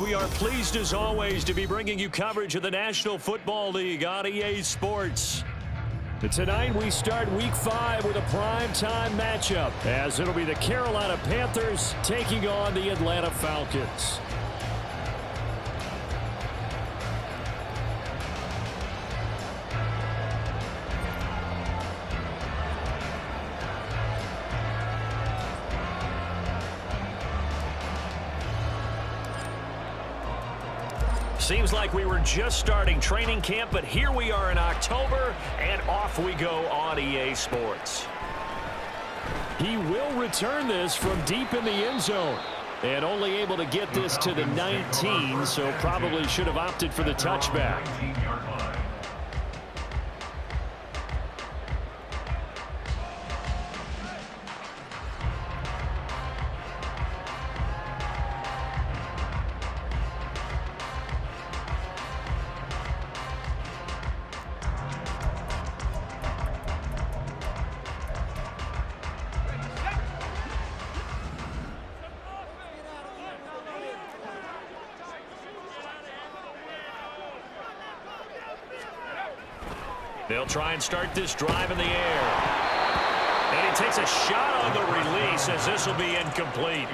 We are pleased as always to be bringing you coverage of the National Football League on EA Sports. Tonight we start Week 5 with a primetime matchup, as it'll be the Carolina Panthers taking on the Atlanta Falcons. Seems like we were just starting training camp, but here we are in October, and off we go on EA Sports. He will return this from deep in the end zone, and only able to get this to the 19, so probably should have opted for the touchback. They'll try and start this drive in the air. And he takes a shot on the release as this will be incomplete.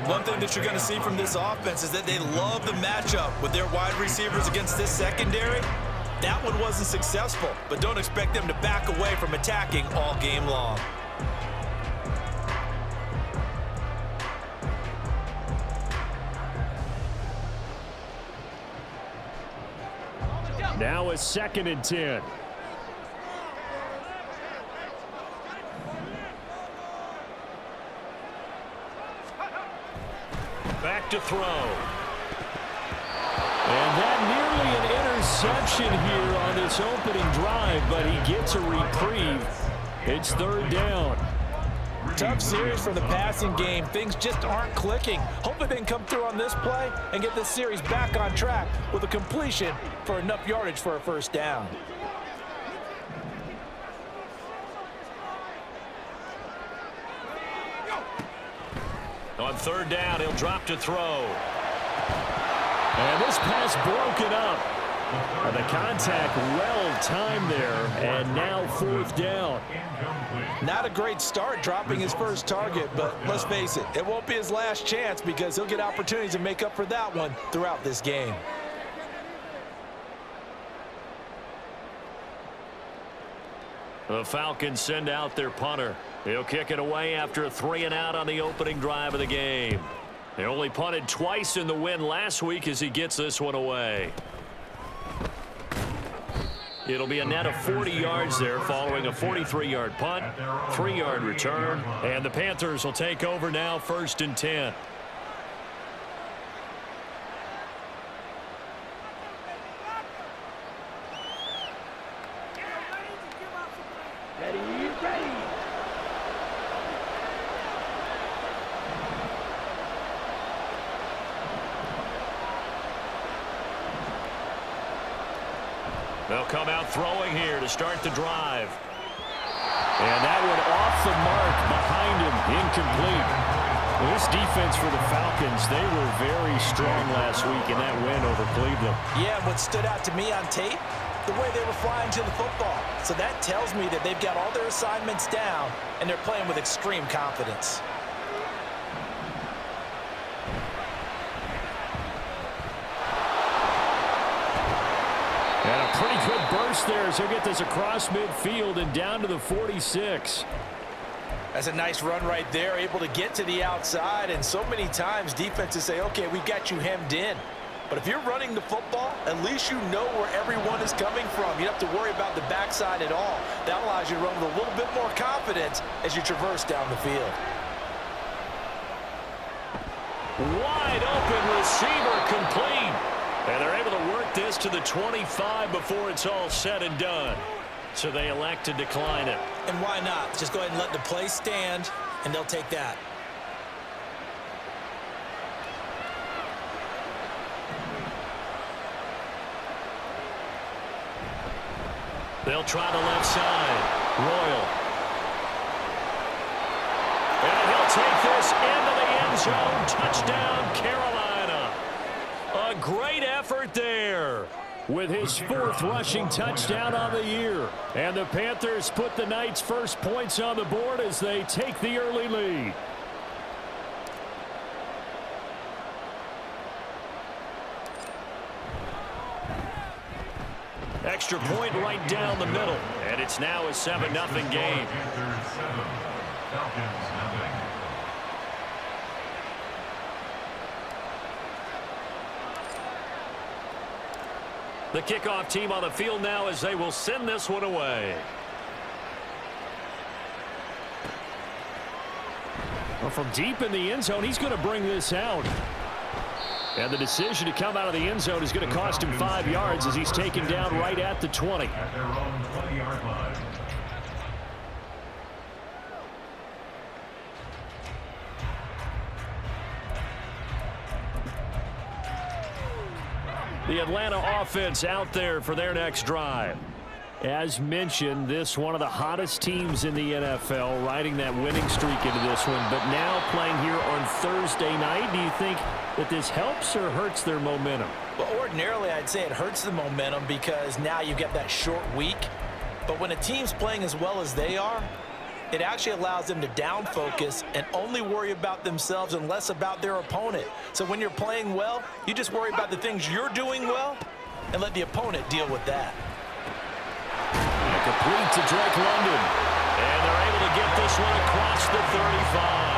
One thing that you're going to see from this offense is that they love the matchup with their wide receivers against this secondary. That one wasn't successful, but don't expect them to back away from attacking all game long. Now a 2nd and 10. Back to throw. And that nearly an interception here on this opening drive, but he gets a reprieve. It's 3rd down. Tough series for the passing game. Things just aren't clicking. Hopefully they can come through on this play and get this series back on track with a completion for enough yardage for a 1st down. On 3rd down, he'll drop to throw. And this pass broken up. And the contact well timed there, and now 4th down. Not a great start dropping his first target, but let's face it, it won't be his last chance because he'll get opportunities to make up for that one throughout this game. The Falcons send out their punter. He'll kick it away after a 3-and-out on the opening drive of the game. They only punted twice in the win last week as he gets this one away. It'll be a net of 40 yards there following a 43-yard punt, 3-yard return, and the Panthers will take over now 1st and 10. They'll come out throwing here to start the drive. And that one off the mark behind him, incomplete. Well, this defense for the Falcons, they were very strong last week in that win over Cleveland. Yeah, what stood out to me on tape, the way they were flying to the football. So that tells me that they've got all their assignments down, and they're playing with extreme confidence. And a pretty good burst there as he'll get this across midfield and down to the 46. That's a nice run right there, able to get to the outside. And so many times defenses say, okay, we've got you hemmed in. But if you're running the football, at least you know where everyone is coming from. You don't have to worry about the backside at all. That allows you to run with a little bit more confidence as you traverse down the field. Wide open receiver complete. And they're able to work this to the 25 before it's all said and done. So they elect to decline it. And why not? Just go ahead and let the play stand, and they'll take that. They'll try the left side. Royal. And he'll take this into the end zone. Touchdown, Carolina. great effort there with his 4th rushing touchdown on the year. And the Panthers put the Knights' first points on the board as they take the early lead. Extra point right down the middle. And it's now a 7-0 game. The kickoff team on the field now as they will send this one away. Well, from deep in the end zone, he's going to bring this out. And the decision to come out of the end zone is going to cost him 5 yards as he's taken down right at the 20. At their own 20-yard line. The Atlanta offense out there for their next drive. As mentioned, this one of the hottest teams in the NFL, riding that winning streak into this one, but now playing here on Thursday night. Do you think that this helps or hurts their momentum? Well, ordinarily, I'd say it hurts the momentum because now you get that short week. But when a team's playing as well as they are, it actually allows them to down focus and only worry about themselves and less about their opponent. So when you're playing well, you just worry about the things you're doing well and let the opponent deal with that. Complete to Drake London. And they're able to get this one across the 35.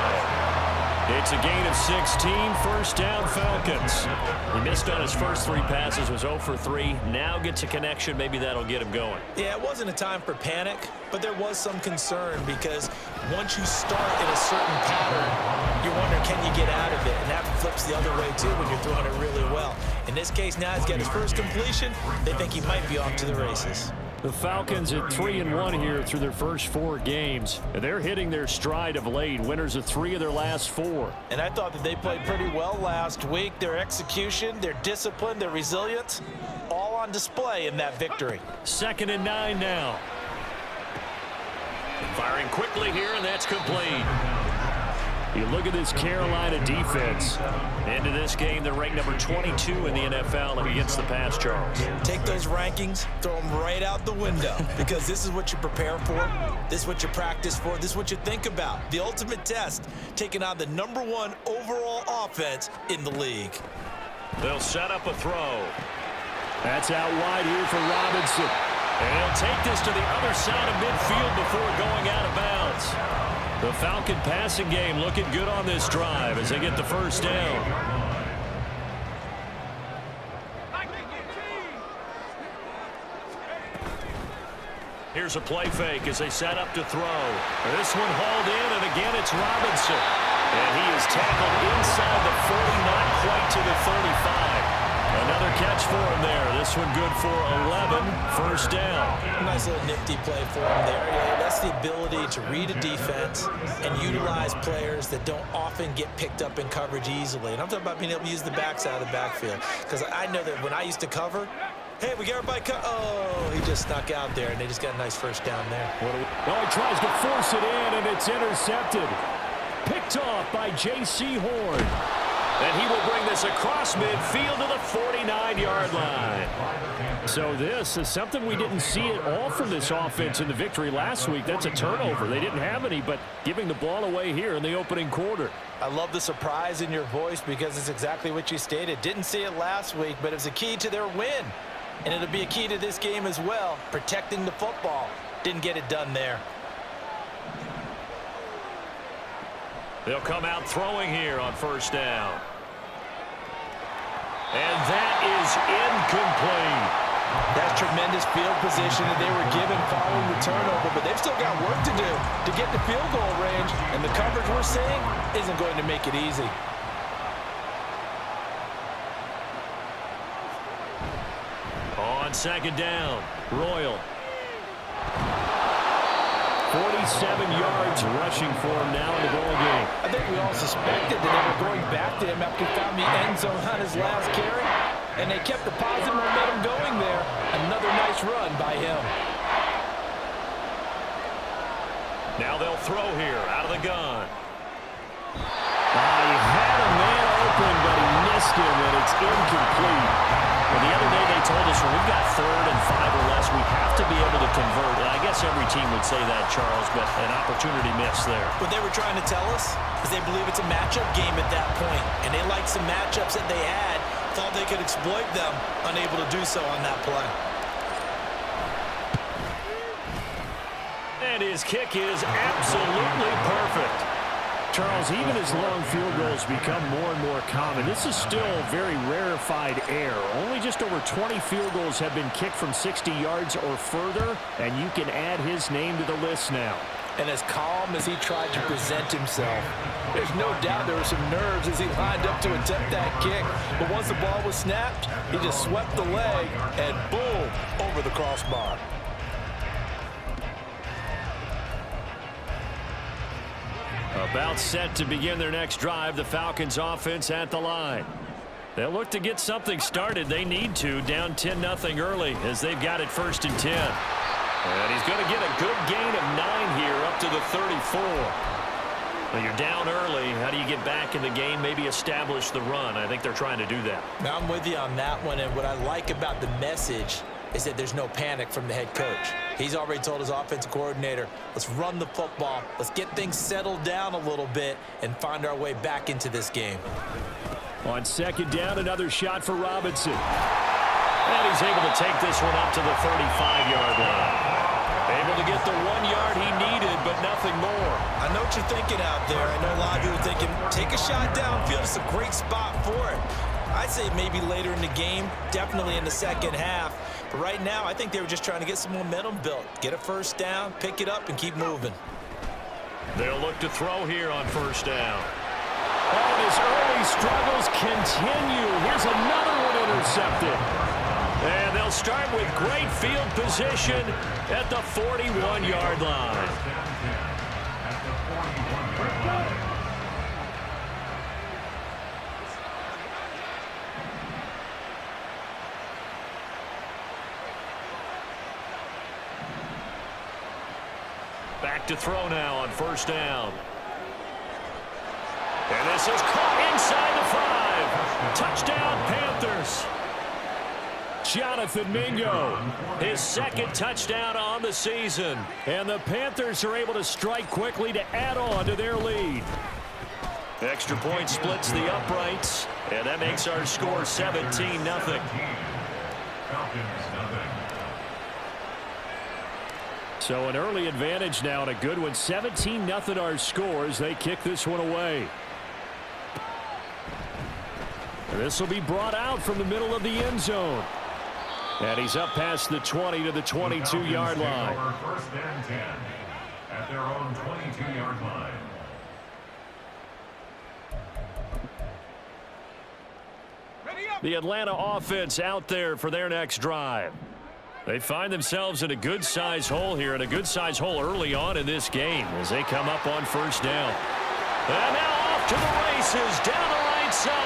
It's a gain of 16, first down Falcons. He missed on his first 3 passes, was 0 for 3. Now gets a connection. Maybe that'll get him going. Yeah, it wasn't a time for panic, but there was some concern because once you start in a certain pattern, you wonder, can you get out of it? And that flips the other way, too, when you're throwing it really well. In this case, now he's got his first completion. They think he might be off to the races. The Falcons at 3-1 here through their first 4 games. They're hitting their stride of late. Winners of 3 of their last 4. And I thought that they played pretty well last week. Their execution, their discipline, their resilience, all on display in that victory. 2nd and 9 now. Firing quickly here, and that's complete. You look at this Carolina defense. Into this game, they're ranked number 22 in the NFL against the pass, Charles. Take those rankings, throw them right out the window because this is what you prepare for. This is what you practice for. This is what you think about. The ultimate test, taking on the number 1 overall offense in the league. They'll set up a throw. That's out wide here for Robinson. And he'll take this to the other side of midfield before going out of bounds. The Falcon passing game looking good on this drive as they get the first down. Here's a play fake as they set up to throw. This one hauled in, and again it's Robinson. And he is tackled inside the 40, not quite to the 35. Another catch for him there. This one good for 11. First down. Nice little nifty play for him there. Yeah, that's the ability to read a defense and utilize players that don't often get picked up in coverage easily. And I'm talking about being able to use the backside of the backfield. Because I know that when I used to cover, hey, we got everybody oh, he just snuck out there, and they just got a nice first down there. Well, he tries to force it in, and it's intercepted. Picked off by J.C. Horn. And he will bring this across midfield to the 49-yard line. So this is something we didn't see at all from this offense in the victory last week. That's a turnover. They didn't have any, but giving the ball away here in the opening quarter. I love the surprise in your voice because it's exactly what you stated. Didn't see it last week, but it's a key to their win. And it'll be a key to this game as well, protecting the football. Didn't get it done there. They'll come out throwing here on first down. And that is incomplete. That's tremendous field position that they were given following the turnover, but they've still got work to do to get the field goal range, and the coverage we're seeing isn't going to make it easy. On second down, Royal. 47 yards rushing for him now in the ball game. I think we all suspected that they were going back to him after he found the end zone on his last carry, and they kept the positive momentum going there. Another nice run by him. Now they'll throw here out of the gun. He had a man open, but he missed him, and it's incomplete. told us when we've got 3rd and 5 or less, we have to be able to convert. And I guess every team would say that, Charles, but an opportunity missed there. What they were trying to tell us is they believe it's a matchup game at that point, and they liked some matchups that they had, thought they could exploit them, unable to do so on that play. And his kick is absolutely perfect. Charles, even as long field goals become more and more common, this is still very rarefied air. Only just over 20 field goals have been kicked from 60 yards or further, and you can add his name to the list now. And as calm as he tried to present himself, there's no doubt there were some nerves as he lined up to attempt that kick. But once the ball was snapped, he just swept the leg and boom, over the crossbar. About set to begin their next drive, the Falcons offense at the line. They'll look to get something started. They need to, down 10-0 early as they've got it 1st and 10. And he's going to get a good gain of 9 here up to the 34. Well, you're down early. How do you get back in the game, maybe establish the run? I think they're trying to do that. Now, I'm with you on that one, and what I like about the message is that there's no panic from the head coach. He's already told his offensive coordinator, let's run the football, let's get things settled down a little bit and find our way back into this game. On 2nd down, another shot for Robinson. And he's able to take this one up to the 35-yard line. Able to get the 1 yard he needed, but nothing more. I know what you're thinking out there. I know a lot of you are thinking, take a shot downfield. It's a great spot for it. I'd say maybe later in the game, definitely in the 2nd half. But right now, I think they were just trying to get some momentum built. Get a 1st down, pick it up, and keep moving. They'll look to throw here on 1st down. And his early struggles continue. Here's another one intercepted. And they'll start with great field position at the 41-yard line. Back to throw now on 1st down. And this is caught inside the 5. Touchdown, Panthers. Jonathan Mingo, his 2nd touchdown on the season. And the Panthers are able to strike quickly to add on to their lead. Extra point splits the uprights, and that makes our score 17-0. So an early advantage now and a good one. 17-0 our scores. They kick this one away. This will be brought out from the middle of the end zone. And he's up past the 20 to the 22-yard line. 1st and 10 at their own 22-yard line. The Atlanta offense out there for their next drive. They find themselves in a good-size hole here, and a good-size hole early on in this game as they come up on 1st down. And now off to the races down the right side.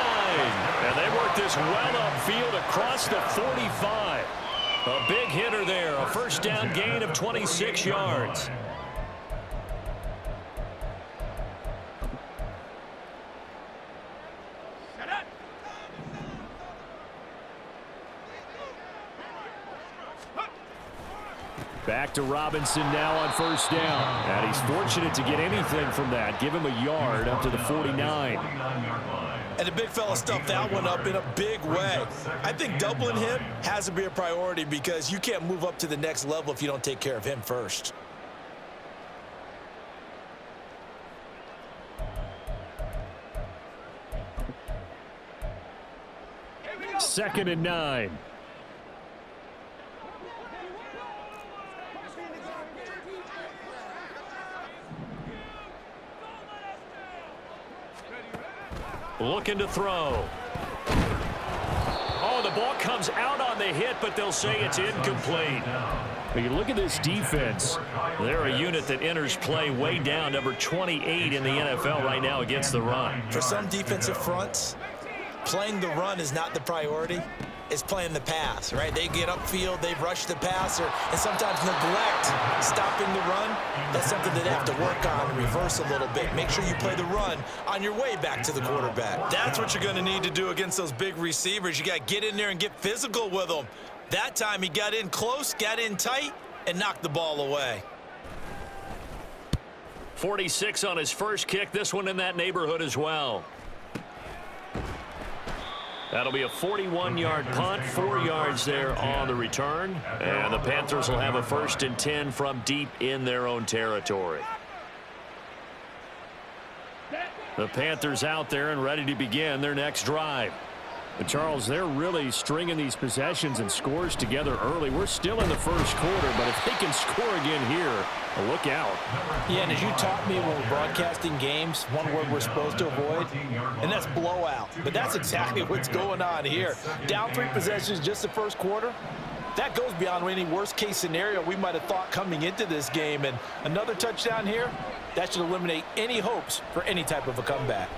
And they work this well upfield across the 45. A big hitter there, a 1st down gain of 26 yards. Back to Robinson now on 1st down. And he's fortunate to get anything from that. Give him a yard up to the 49. And the big fella stuffed that one up in a big way. I think doubling him has to be a priority because you can't move up to the next level if you don't take care of him first. 2nd and 9. Looking to throw. Oh, the ball comes out on the hit, but they'll say it's incomplete. But you look at this defense. They're a unit that enters play way down, number 28 in the NFL right now against the run. For some defensive fronts, playing the run is not the priority. It's playing the pass, right? They get upfield, they rush the passer, and sometimes neglect stopping the run. That's something that they have to work on and reverse a little bit. Make sure you play the run on your way back to the quarterback. That's what you're going to need to do against those big receivers. You got to get in there and get physical with them. That time he got in close, got in tight, and knocked the ball away. 46 on his first kick. This one in that neighborhood as well. That'll be a 41-yard punt, 4 yards there on the return. And the Panthers will have a 1st and 10 from deep in their own territory. The Panthers out there and ready to begin their next drive. But Charles, they're really stringing these possessions and scores together early. We're still in the first quarter, but if they can score again here, look out. Yeah, and as you taught me when we're broadcasting games, one word we're supposed to avoid, and that's blowout. But that's exactly what's going on here. Down 3 possessions just the first quarter. That goes beyond any worst-case scenario we might have thought coming into this game. And another touchdown here, that should eliminate any hopes for any type of a comeback.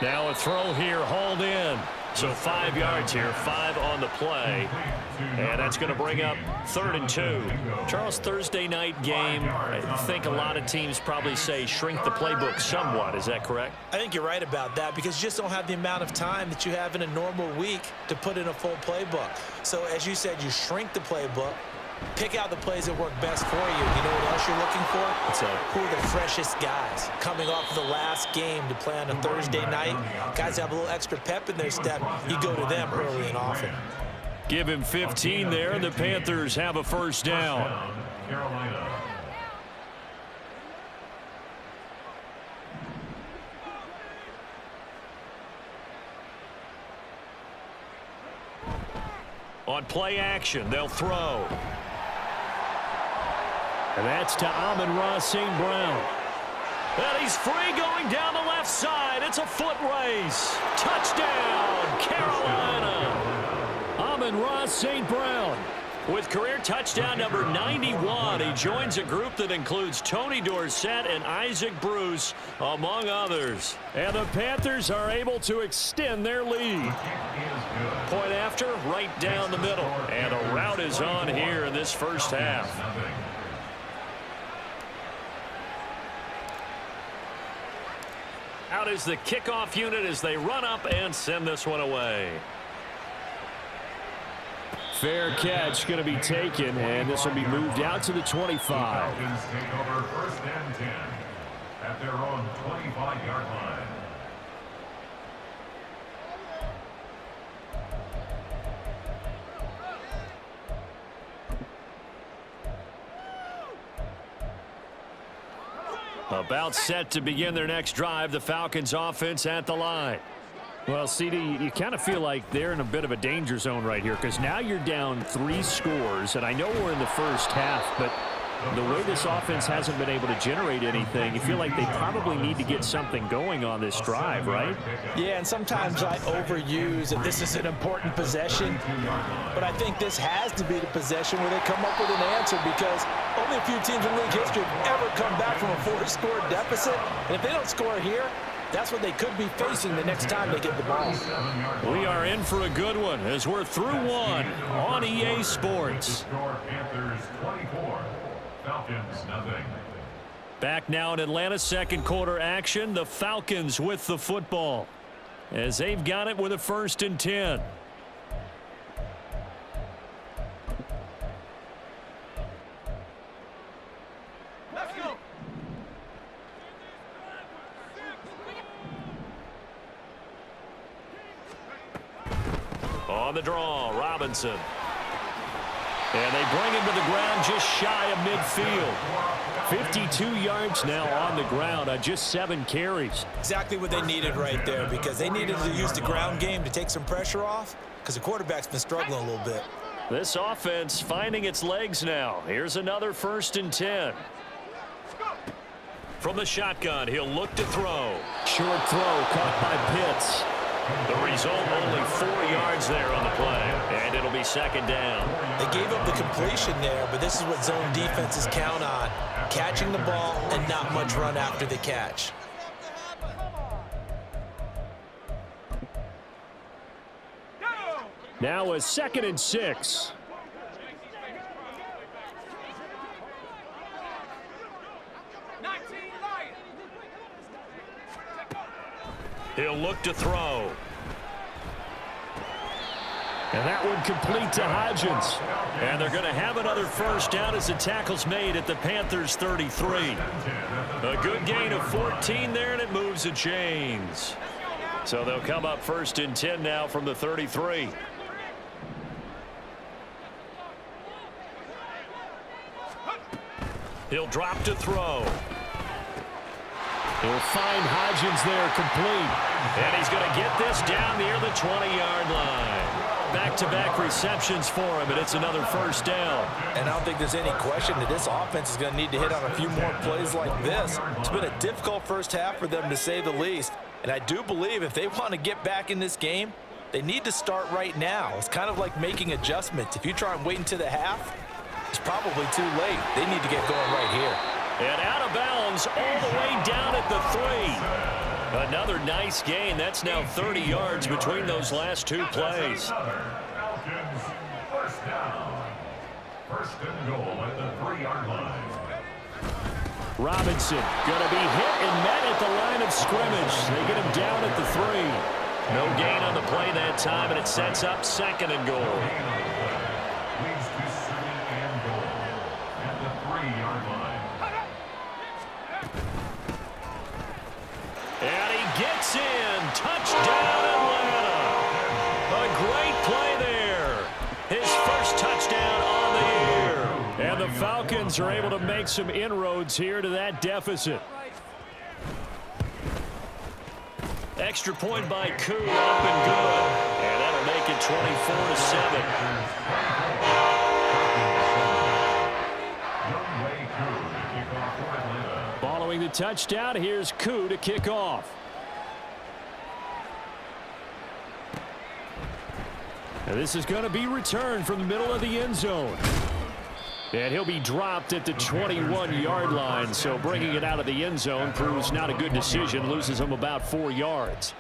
Now a throw here, hauled in. So 5 yards here, 5 on the play. And that's going to bring up 3rd and 2. Charles, Thursday night game, I think a lot of teams probably say shrink the playbook somewhat. Is that correct? I think you're right about that because you just don't have the amount of time that you have in a normal week to put in a full playbook. So as you said, you shrink the playbook, pick out the plays that work best for you. You know what else you're looking for? Who are the freshest guys coming off of the last game to play on a Thursday night? Guys have a little extra pep in their step. You go to them early and often. Give him 15 there, and the Panthers have a 1st down. Carolina. On play action, they'll throw. And that's to Amon-Ra St. Brown. And he's free going down the left side. It's a foot race. Touchdown, Carolina. Amon-Ra St. Brown with career touchdown number 91. He joins a group that includes Tony Dorsett and Isaac Bruce, among others. And the Panthers are able to extend their lead. Point after, right down the middle. And a rout is on here in this first half. Out is the kickoff unit as they run up and send this one away. Fair catch going to be taken, and this will be moved out to the 25. Falcons take over 1st and 10 at their own 25-yard line. About set to begin their next drive, the Falcons offense at the line. Well, CD, you kind of feel like they're in a bit of a danger zone right here because now you're down 3 scores, and I know we're in the first half, but the way this offense hasn't been able to generate anything, you feel like they probably need to get something going on this drive, right? Yeah, and sometimes I overuse that this is an important possession, but I think this has to be the possession where they come up with an answer because only a few teams in league history have ever come back from a 4-score deficit, and if they don't score here, that's what they could be facing the next time they get the ball. We are in for a good one as we're through one on EA Sports. Panthers 24, Falcons nothing. Back now in Atlanta, second quarter action. The Falcons with the football as they've got it with a 1st and 10. On the draw, Robinson. And they bring him to the ground just shy of midfield. 52 yards now on the ground on just 7 carries. Exactly what they needed right there because they needed to use the ground game to take some pressure off because the quarterback's been struggling a little bit. This offense finding its legs now. Here's another 1st and 10. From the shotgun, he'll look to throw. Short throw caught by Pitts. The result, only 4 yards there on the play, and it'll be 2nd down. They gave up the completion there, but this is what zone defenses count on, catching the ball and not much run after the catch. Now a 2nd and 6. He'll look to throw. And that one complete to Hodgins. And they're going to have another first down as the tackle's made at the Panthers' 33. A good gain of 14 there, and it moves the chains. So they'll come up 1st and 10 now from the 33. He'll drop to throw. He'll find Hodgins there complete. And he's going to get this down near the 20-yard line. Back-to-back receptions for him, and it's another first down. And I don't think there's any question that this offense is going to need to hit on a few more plays like this. It's been a difficult first half for them, to say the least. And I do believe if they want to get back in this game, they need to start right now. It's kind of like making adjustments. If you try and wait until the half, it's probably too late. They need to get going right here. And out of bounds all the way down at the 3. Another nice gain. That's now 30 yards between those last two plays. Falcons, first down. 1st and goal at the 3-yard line. Robinson going to be hit and met at the line of scrimmage. They get him down at the 3. No gain on the play that time, and it sets up 2nd and goal. Leads to 2nd and goal at the 3-yard line. And he gets in. Touchdown, Atlanta. A great play there. His first touchdown on the year. And the Falcons are able to make some inroads here to that deficit. Extra point by Koo, up and good. And that'll make it 24-7. Following the touchdown, here's Koo to kick off. And this is going to be returned from the middle of the end zone. And he'll be dropped at the 21-yard line, so bringing it out of the end zone proves not a good decision, loses him about 4 yards.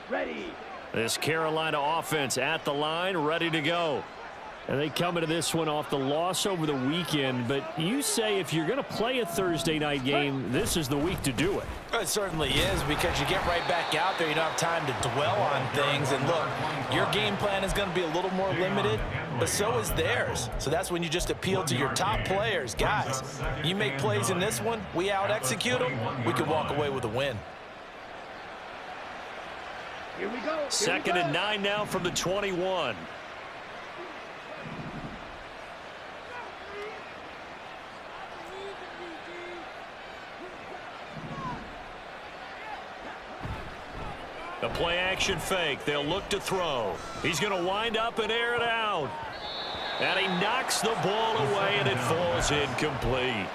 Ready. This Carolina offense at the line, ready to go. And they come into this one off the loss over the weekend, but you say if you're going to play a Thursday night game, this is the week to do it. It certainly is, because you get right back out there. You don't have time to dwell on things. And look, your game plan is going to be a little more limited, but so is theirs. So that's when you just appeal to your top players. Guys, you make plays in this one, we out-execute them, we can walk away with a win. Here we go. 2nd and 9 now from the 21. The play action fake. They'll look to throw. He's going to wind up and air it out. And he knocks the ball away, and it falls incomplete.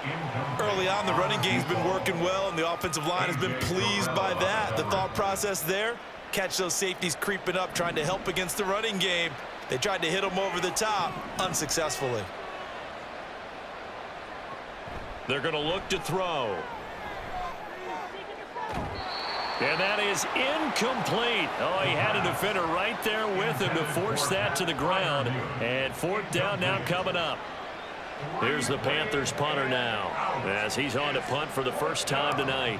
Early on, the running game's been working well, and the offensive line has been pleased by that. The thought process there, catch those safeties creeping up, trying to help against the running game. They tried to hit them over the top, unsuccessfully. They're going to look to throw. And that is incomplete. Oh, he had a defender right there with him to force that to the ground. And 4th down now coming up. Here's the Panthers punter now, as he's on to punt for the first time tonight.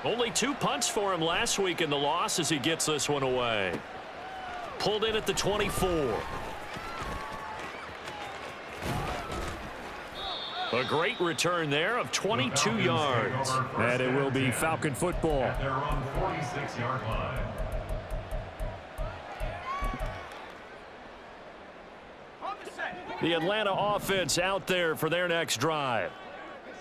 Only 2 punts for him last week in the loss as he gets this one away. Pulled in at the 24. A great return there of 22 yards. And it will be Falcon football. At their own 46-yard line. The Atlanta offense out there for their next drive.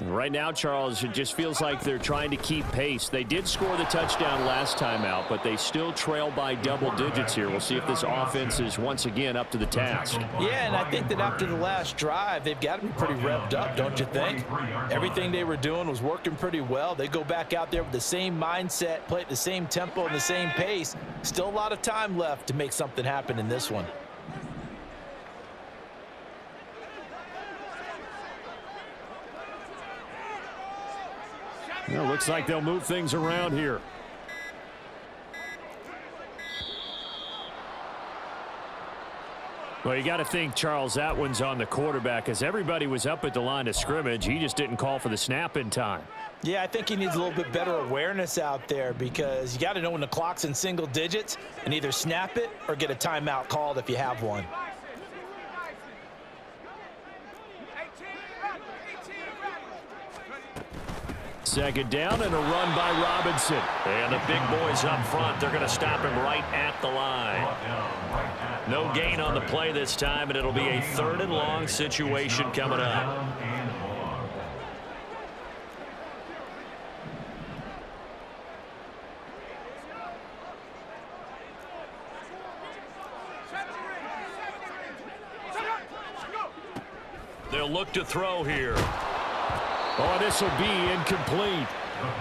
Right now, Charles, it just feels like they're trying to keep pace. They did score the touchdown last time out, but they still trail by double digits here. We'll see if this offense is once again up to the task. Yeah, and I think that after the last drive, they've got to be pretty revved up, don't you think? Everything they were doing was working pretty well. They go back out there with the same mindset, play at the same tempo and the same pace. Still a lot of time left to make something happen in this one. Well, looks like they'll move things around here. Well, you got to think, Charles, that one's on the quarterback as everybody was up at the line of scrimmage. He just didn't call for the snap in time. Yeah, I think he needs a little bit better awareness out there because you got to know when the clock's in single digits and either snap it or get a timeout called if you have one. Second down and a run by Robinson. And the big boys up front, they're going to stop him right at the line. No gain on the play this time, and it'll be a 3rd and long situation coming up. They'll look to throw here. Oh, this will be incomplete.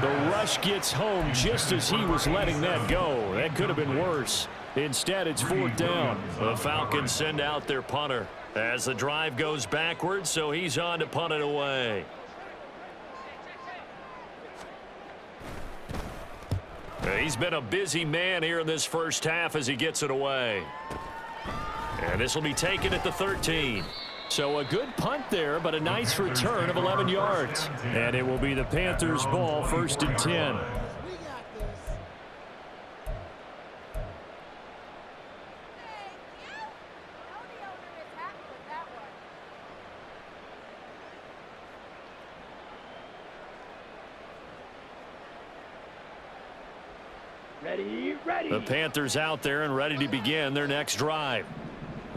The rush gets home just as he was letting that go. That could have been worse. Instead, it's 4th down. The Falcons send out their punter as the drive goes backwards, so he's on to punt it away. He's been a busy man here in this first half as he gets it away. And this will be taken at the 13. So a good punt there, but a nice return of 11 yards. And it will be the Panthers' ball, 1st and 10. Ready. The Panthers out there and ready to begin their next drive.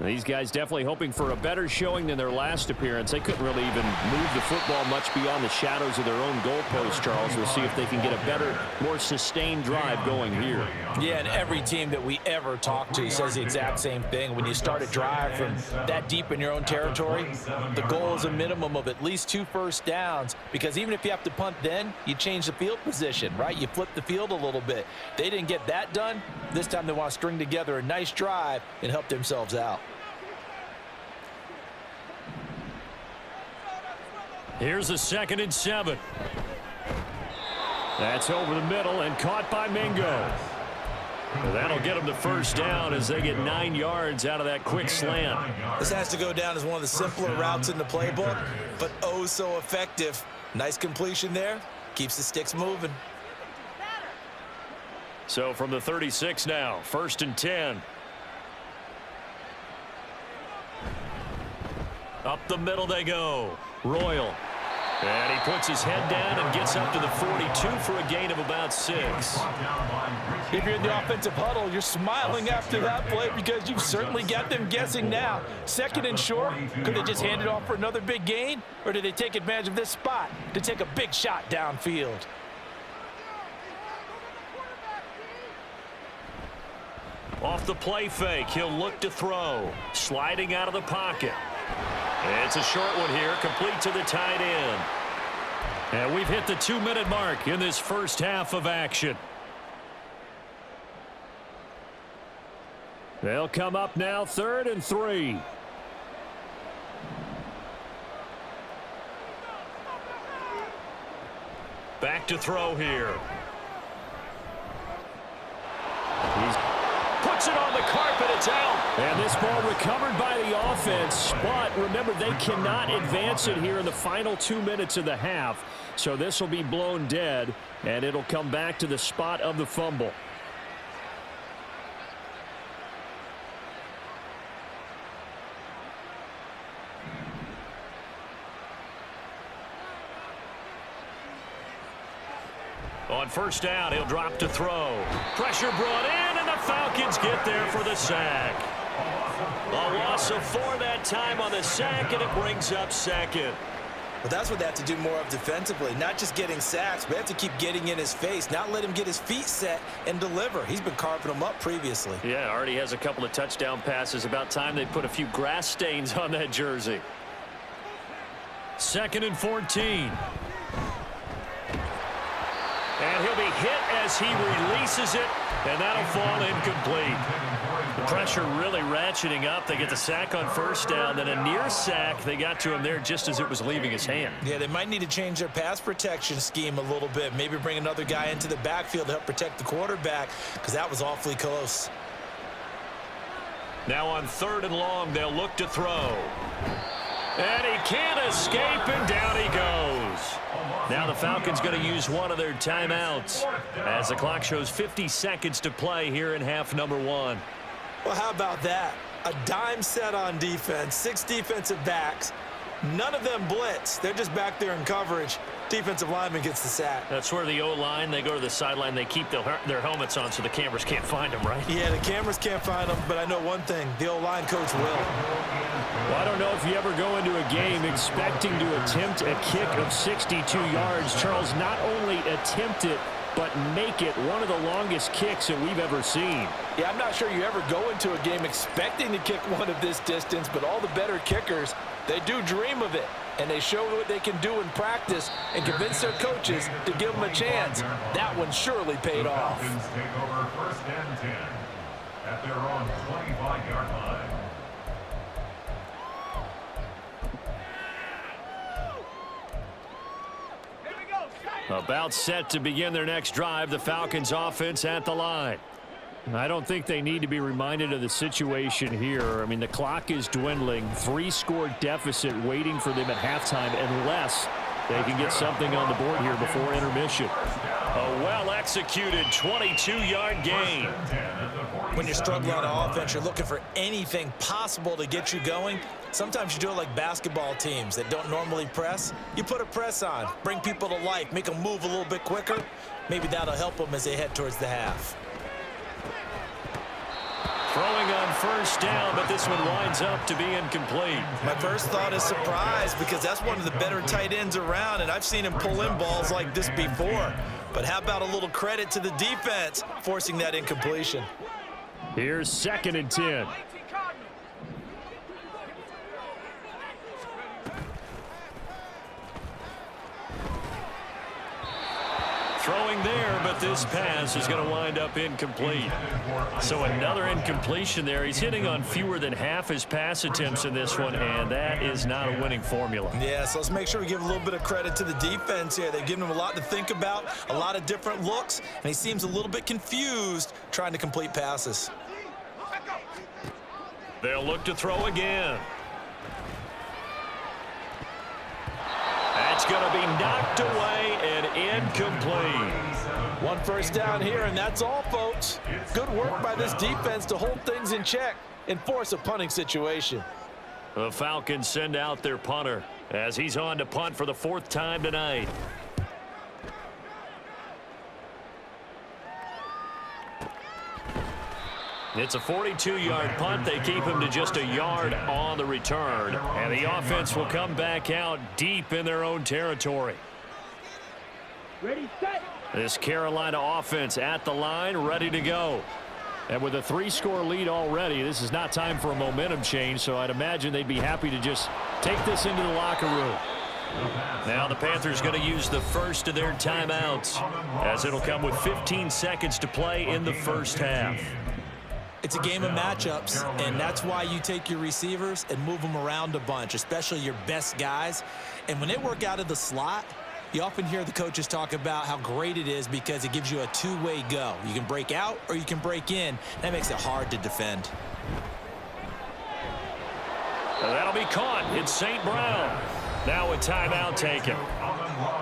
These guys definitely hoping for a better showing than their last appearance. They couldn't really even move the football much beyond the shadows of their own goalpost, Charles. We'll see if they can get a better, more sustained drive going here. Yeah, and every team that we ever talk to says the exact same thing. When you start a drive from that deep in your own territory, the goal is a minimum of at least 2 first downs, because even if you have to punt then, you change the field position, right? You flip the field a little bit. They didn't get that done. This time they want to string together a nice drive and help themselves out. Here's a 2nd and 7. That's over the middle and caught by Mingo. Well, that'll get them the 1st down as they get 9 yards out of that quick slant. This has to go down as one of the simpler routes in the playbook, but oh so effective. Nice completion there. Keeps the sticks moving. So from the 36 now, 1st and 10. Up the middle they go. Royal. And he puts his head down and gets up to the 42 for a gain of about 6. If you're in the offensive huddle, you're smiling after that play because you've certainly got them guessing now. 2nd and short, could they just hand it off for another big gain? Or did they take advantage of this spot to take a big shot downfield? Off the play fake, he'll look to throw. Sliding out of the pocket. It's a short one here, complete to the tight end. And we've hit the 2-minute mark in this first half of action. They'll come up now, 3rd and 3. Back to throw here. Puts it on the carpet, it's out. And this ball recovered by the offense, but remember, they cannot advance it here in the final 2 minutes of the half. So this will be blown dead, and it'll come back to the spot of the fumble. On 1st down, he'll drop to throw. Pressure brought in, and the Falcons get there for the sack. A loss of 4 that time on the sack, and it brings up 2nd. But that's what they have to do more of defensively, not just getting sacks, but have to keep getting in his face, not let him get his feet set and deliver. He's been carving them up previously. Yeah, already has a couple of touchdown passes. About time they put a few grass stains on that jersey. 2nd and 14. And he'll be hit as he releases it, and that'll fall incomplete. The pressure really ratcheting up. They get the sack on 1st down, then a near sack. They got to him there just as it was leaving his hand. Yeah, they might need to change their pass protection scheme a little bit. Maybe bring another guy into the backfield to help protect the quarterback, because that was awfully close. Now on 3rd and long, they'll look to throw. And he can't escape, and down he goes. Now the Falcons going to use one of their timeouts as the clock shows 50 seconds to play here in half number 1. Well, how about that? A dime set on defense, 6 defensive backs. None of them blitz. They're just back there in coverage. Defensive lineman gets the sack. That's where the O-line, they go to the sideline, they keep their helmets on so the cameras can't find them, right? Yeah, the cameras can't find them, but I know one thing. The O-line coach will. Well, I don't know if you ever go into a game expecting to attempt a kick of 62 yards. Charles, not only attempt it, but make it one of the longest kicks that we've ever seen. Yeah, I'm not sure you ever go into a game expecting to kick one of this distance, but all the better kickers, they do dream of it. And they show what they can do in practice and convince their coaches to give them a chance. That one surely paid off. Falcons take over 1st and 10 at their own 25-yard line. About set to begin their next drive, the Falcons offense at the line. I don't think they need to be reminded of the situation here. I mean, the clock is dwindling. 3-score deficit waiting for them at halftime unless they can get something on the board here before intermission. A well-executed 22-yard gain. When you're struggling on offense, you're looking for anything possible to get you going. Sometimes you do it like basketball teams that don't normally press. You put a press on, bring people to life, make them move a little bit quicker. Maybe that'll help them as they head towards the half. Throwing on 1st down, but this one winds up to be incomplete. My first thought is surprise because that's one of the better tight ends around, and I've seen him pull in balls like this before. But how about a little credit to the defense forcing that incompletion? Here's 2nd and 10. Throwing there, but this pass is going to wind up incomplete. So another incompletion there. He's hitting on fewer than half his pass attempts in this one, and that is not a winning formula. Yeah, so let's make sure we give a little bit of credit to the defense here. They've given him a lot to think about, a lot of different looks, and he seems a little bit confused trying to complete passes. They'll look to throw again. That's going to be knocked away and incomplete. 1 first down here, and that's all, folks. Good work by this defense to hold things in check and force a punting situation. The Falcons send out their punter as he's on to punt for the 4th time tonight. It's a 42-yard punt. They keep him to just a yard on the return. And the offense will come back out deep in their own territory. Ready, set. This Carolina offense at the line, ready to go. And with a 3-score lead already, this is not time for a momentum change, so I'd imagine they'd be happy to just take this into the locker room. Now the Panthers going to use the first of their timeouts as it'll come with 15 seconds to play in the first half. It's a game of matchups, and that's why you take your receivers and move them around a bunch, especially your best guys. And when they work out of the slot, you often hear the coaches talk about how great it is because it gives you a two-way go. You can break out or you can break in. That makes it hard to defend. That'll be caught. It's St. Brown. Now a timeout taken.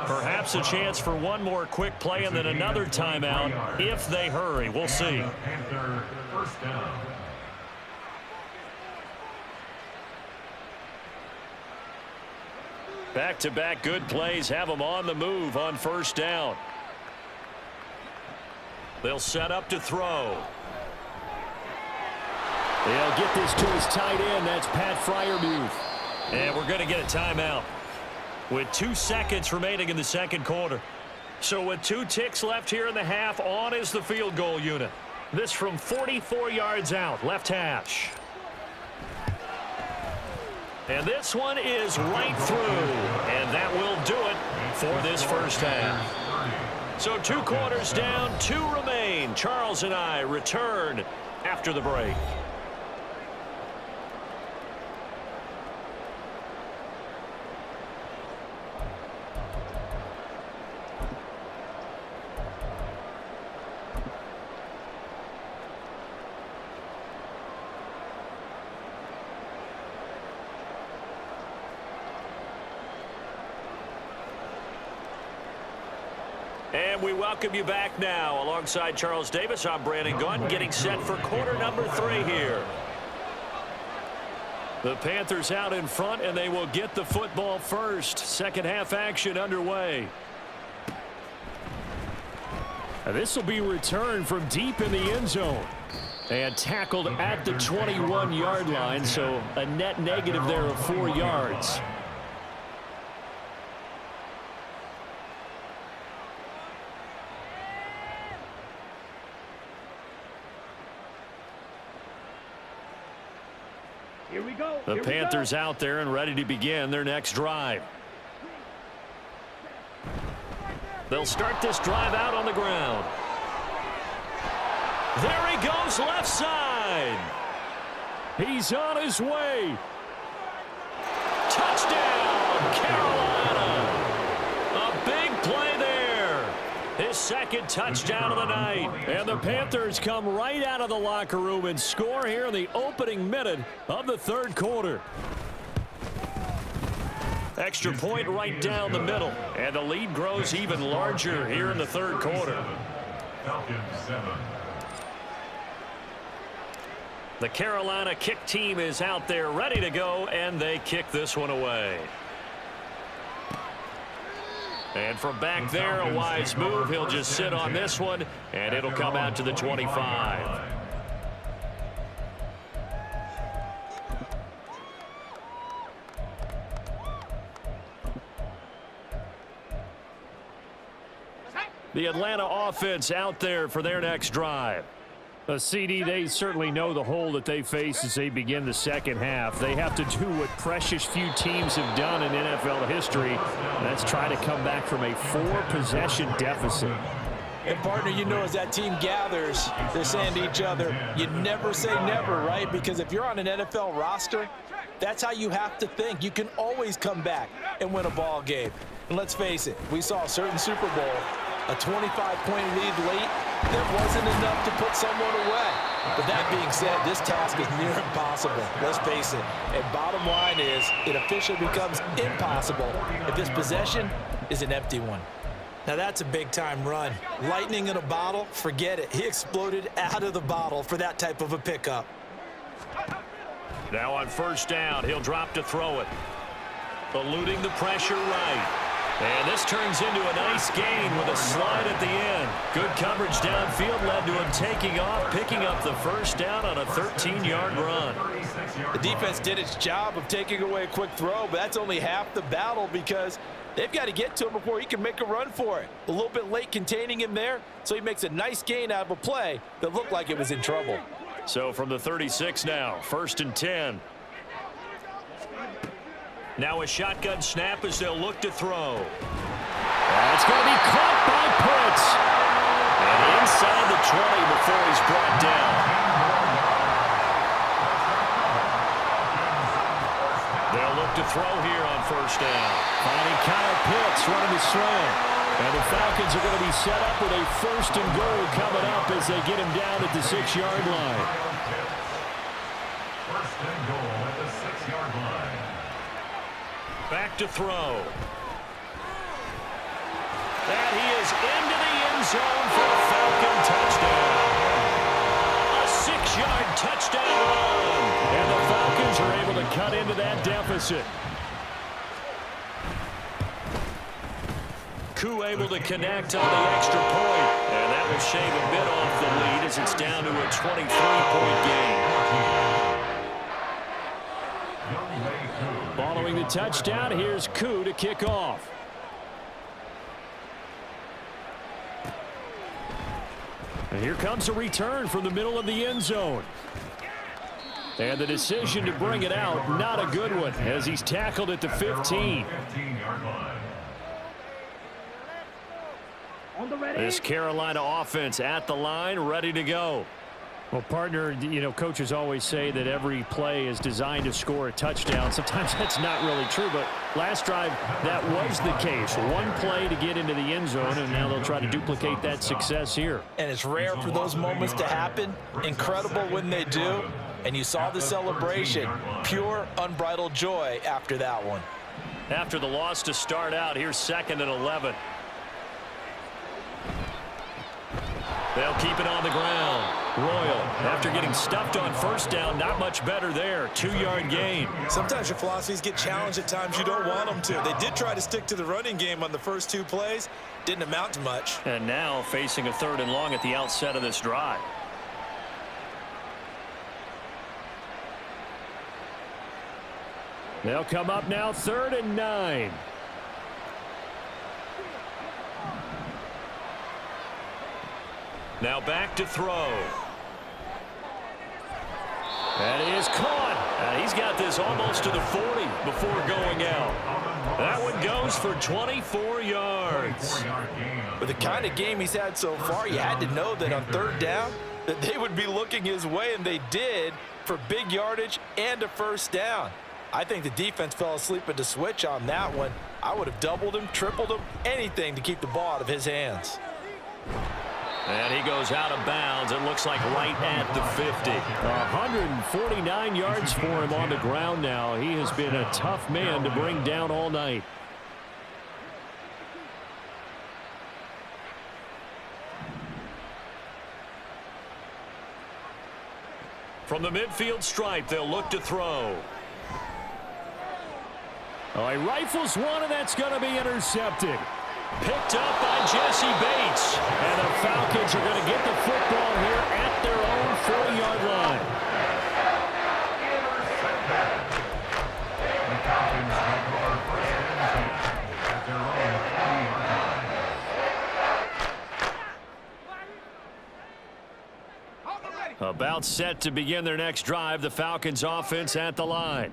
Perhaps a chance for one more quick play and then another timeout if they hurry. We'll see. Back-to-back good plays have them on the move on 1st down. They'll set up to throw. They'll get this to his tight end. That's Pat Freiermuth. And we're going to get a timeout with 2 seconds remaining in the second quarter. So with 2 ticks left here in the half, on is the field goal unit. This from 44 yards out, left hash. And this one is right through. And that will do it for this first half. So 2 quarters down, 2 remain. Charles and I return after the break. we welcome you back now. Alongside Charles Davis, I'm Brandon Gaudin, getting set for quarter number 3 here. The Panthers out in front, and they will get the football first. Second half action underway. This will be returned from deep in the end zone. And tackled at the 21-yard line, so a net negative there of 4 yards. Here we go. The Panthers out there and ready to begin their next drive. They'll start this drive out on the ground. There he goes, left side. He's on his way. Touchdown, Carolina. A big play there. His second touchdown of the night. And the Panthers come right out of the locker room and score here in the opening minute of the third quarter. Extra point right down the middle. And the lead grows even larger here in the third quarter. Falcons 7. The Carolina kick team is out there ready to go, and they kick this one away. And from back there, a wise move. He'll just sit on this one, and it'll come out to the 25. The Atlanta offense out there for their next drive. CD, they certainly know the hole that they face as they begin the second half. They have to do what precious few teams have done in NFL history. That's try to come back from a 4-possession deficit. And, partner, you know, as that team gathers, they're saying to each other, you never say never, right? Because if you're on an NFL roster, that's how you have to think. You can always come back and win a ball game. And let's face it, we saw a certain Super Bowl, a 25-point lead late, that wasn't enough to put someone away. But that being said, this task is near impossible. Let's face it. And bottom line is, it officially becomes impossible if this possession is an empty one. Now that's a big-time run. Lightning in a bottle, forget it. He exploded out of the bottle for that type of a pickup. Now on first down, he'll drop to throw it. Eluding the pressure right. And this turns into a nice gain with a slide at the end. Good coverage downfield led to him taking off, picking up the first down on a 13-yard run. The defense did its job of taking away a quick throw, but that's only half the battle because they've got to get to him before he can make a run for it. A little bit late containing him there, so he makes a nice gain out of a play that looked like it was in trouble. So from the 36 now, 1st and 10. Now a shotgun snap as they'll look to throw. That's going to be caught by Pitts. And inside the 20 before he's brought down. They'll look to throw here on first down. Finding Kyle Pitts running the slant. And the Falcons are going to be set up with a 1st and goal coming up as they get him down at the 6-yard line. 1st and goal at the 6-yard line. Back to throw. And he is into the end zone for a Falcon touchdown. A 6-yard touchdown run. And the Falcons are able to cut into that deficit. Koo able to connect on the extra point. And that will shave a bit off the lead as it's down to a 23-point game. Following the touchdown, here's Koo to kick off. And here comes a return from the middle of the end zone. And the decision to bring it out, not a good one, as he's tackled at the 15. This Carolina offense at the line, ready to go. Well, partner, you know, coaches always say that every play is designed to score a touchdown. Sometimes that's not really true, but last drive, that was the case. One play to get into the end zone, and now they'll try to duplicate that success here. And it's rare for those moments to happen. Incredible when they do. And you saw the celebration. Pure, unbridled joy after that one. After the loss to start out, here's 2nd and 11. They'll keep it on the ground. Royal, after getting stuffed on first down, not much better there. 2-yard gain. Sometimes your philosophies get challenged at times you don't want them to. They did try to stick to the running game on the first 2 plays. Didn't amount to much. And now facing a 3rd and long at the outset of this drive. They'll come up now 3rd and 9. Now back to throw. That is caught. He's got this almost to the 40 before going out. That one goes for 24 yards. With the kind of game he's had so far, you had to know that on 3rd down that they would be looking his way, and they did, for big yardage and a first down. I think the defense fell asleep at the switch on that one. I would have doubled him, tripled him, anything to keep the ball out of his hands. And he goes out of bounds. It looks like right at the 50. 149 yards for him on the ground now. He has been a tough man to bring down all night. From the midfield stripe, they'll look to throw. Oh, he rifles one, and that's going to be intercepted. Picked up by Jesse Bates. And the Falcons are going to get the football here at their own 40-yard line. The Falcons take over 1st and 10 at their own 40-yard line. About set to begin their next drive. The Falcons offense at the line.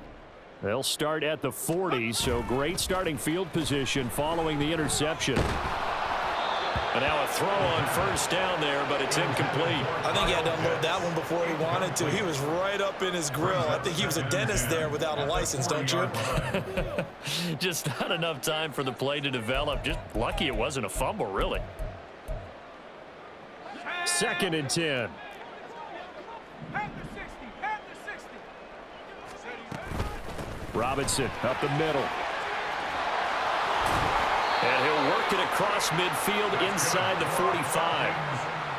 They'll start at the 40, so great starting field position following the interception. And now a throw on first down there, but it's incomplete. I think he had to unload that one before he wanted to. He was right up in his grill. I think he was a dentist there without a license, don't you? Just not enough time for the play to develop. Just lucky it wasn't a fumble, really. 2nd and 10. Robinson up the middle. And he'll work it across midfield inside the 45.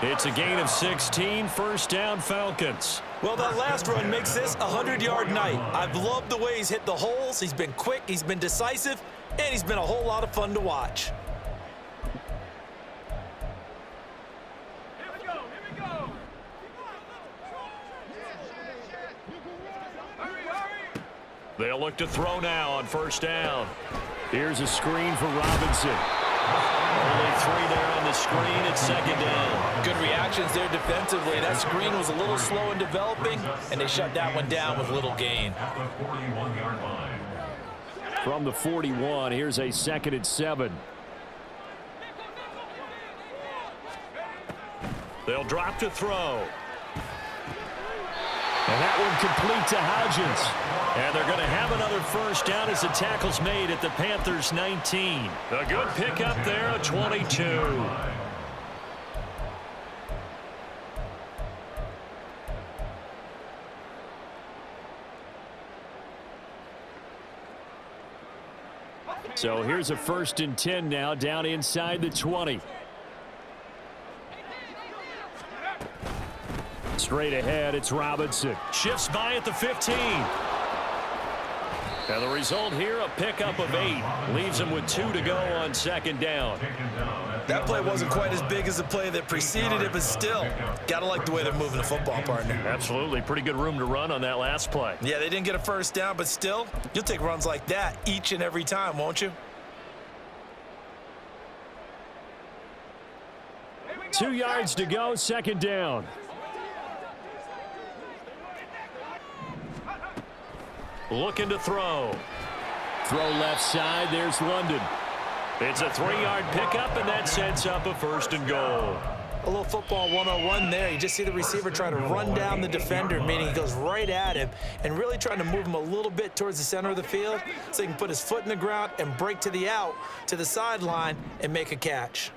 It's a gain of 16, first down Falcons. Well, that last run makes this a 100-yard night. I've loved the way he's hit the holes. He's been quick, he's been decisive, and he's been a whole lot of fun to watch. They'll look to throw now on first down. Here's a screen for Robinson. Only 3 there on the screen. It's 2nd down. Good reactions there defensively. That screen was a little slow in developing, and they shut that one down with little gain. At the 41-yard line. From the 41, here's a 2nd and 7. They'll drop to throw. And that one complete to Hodgins. And they're going to have another first down as the tackle's made at the Panthers' 19. A good pickup there, a 22. So here's a 1st and 10 now down inside the 20. Straight ahead, it's Robinson. Shifts by at the 15. And the result here, a pickup of 8. Leaves him with 2 to go on 2nd down. That play wasn't quite as big as the play that preceded it, but still, gotta like the way they're moving the football, partner. Absolutely. Pretty good room to run on that last play. Yeah, they didn't get a first down, but still, you'll take runs like that each and every time, won't you? 2 yards to go, 2nd down. Looking to throw. Throw left side. There's London. It's a 3-yard pickup, and that sets up a 1st and goal. A little football 101 there. You just see the receiver trying to run down the defender, meaning he goes right at him and really trying to move him a little bit towards the center of the field so he can put his foot in the ground and break to the out, to the sideline, and make a catch.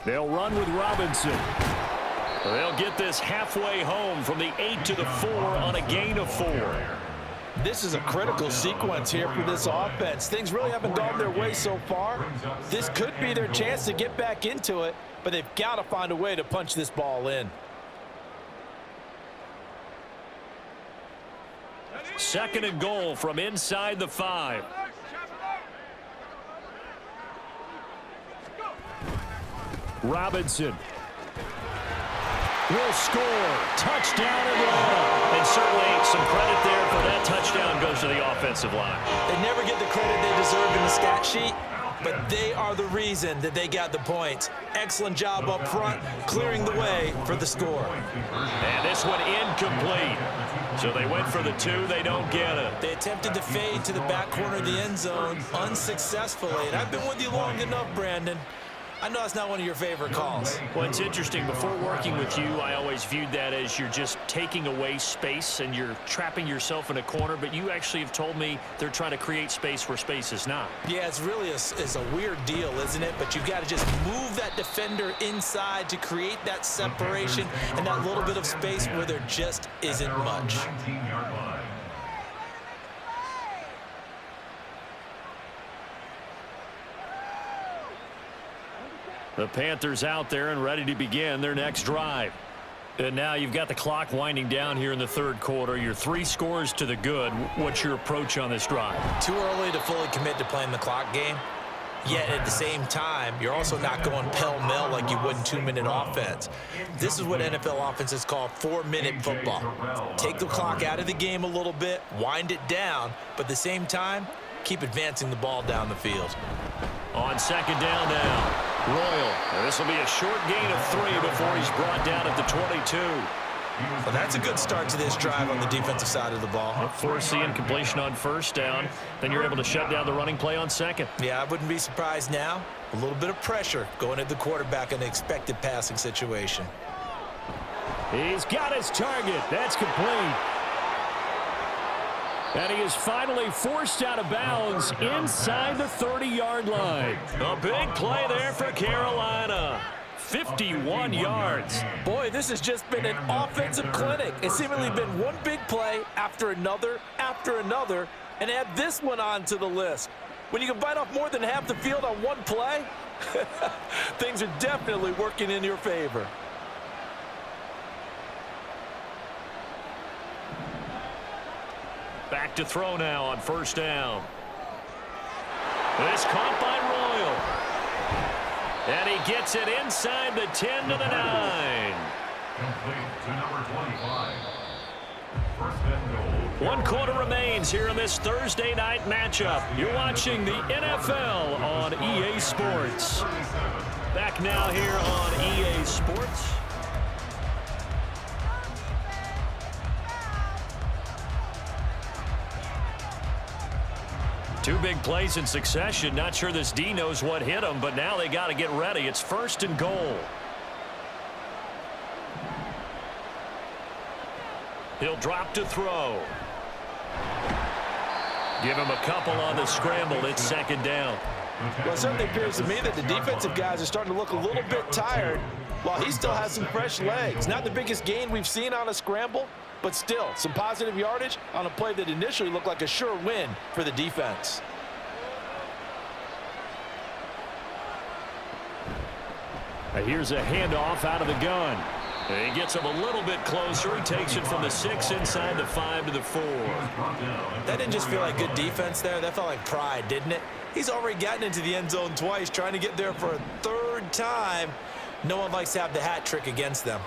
They'll run with Robinson. They'll get this halfway home from the 8 to the 4 on a gain of 4. This is a critical sequence here for this offense. Things really haven't gone their way so far. This could be their chance to get back into it, but they've got to find a way to punch this ball in. Second and goal from inside the 5. Robinson will score. Touchdown Atlanta. And certainly some credit there for that touchdown goes to the offensive line. They never get the credit they deserve in the stat sheet, but they are the reason that they got the points. Excellent job up front, clearing the way for the score. And this one incomplete. So they went for the 2. They don't get it. They attempted to fade to the back corner of the end zone unsuccessfully. And I've been with you long enough, Brandon. I know it's not one of your favorite calls. Well, it's interesting. Before working with you, I always viewed that as you're just taking away space and you're trapping yourself in a corner. But you actually have told me they're trying to create space where space is not. Yeah, it's really a weird deal, isn't it? But you've got to just move that defender inside to create that separation and that little bit of space where there just isn't much. 19-yard line. The Panthers out there and ready to begin their next drive. And now you've got the clock winding down here in the third quarter. You're 3 scores to the good. What's your approach on this drive? Too early to fully commit to playing the clock game. Yet at the same time, you're also not going pell-mell like you would in 2-minute offense. This is what NFL offenses call 4-minute football. Take the clock out of the game a little bit, wind it down, but at the same time, keep advancing the ball down the field. On second down now, Royal. This will be a short gain of 3 before he's brought down at the 22. Well, that's a good start to this drive on the defensive side of the ball. Force the incompletion on first down. Then you're able to shut down the running play on second. Yeah, I wouldn't be surprised now. A little bit of pressure going at the quarterback in an expected passing situation. He's got his target. That's complete. And he is finally forced out of bounds inside the 30-yard line. A big play there for Carolina. 51 yards. Boy, this has just been an offensive clinic. It's seemingly been one big play after another, and add this one on to the list. When you can bite off more than half the field on one play, things are definitely working in your favor. Back to throw now on first down. This caught by Royal. And he gets it inside the 10 to the 9. Complete to number 25. First and goal. 1 quarter remains here in this Thursday night matchup. You're watching the NFL on EA Sports. Back now here on EA Sports. Two big plays in succession. Not sure this D knows what hit him, but now they got to get ready. It's first and goal. He'll drop to throw. Give him a couple on the scramble. It's second down. Well, it certainly appears to me that the defensive guys are starting to look a little bit tired while he still has some fresh legs. Not the biggest gain we've seen on a scramble, but still some positive yardage on a play that initially looked like a sure win for the defense. Here's a handoff out of the gun. He gets him a little bit closer. He takes it from the 6 inside the 5 to the 4. That didn't just feel like good defense there. That felt like pride, didn't it? He's already gotten into the end zone twice, trying to get there for a third time. No one likes to have the hat trick against them.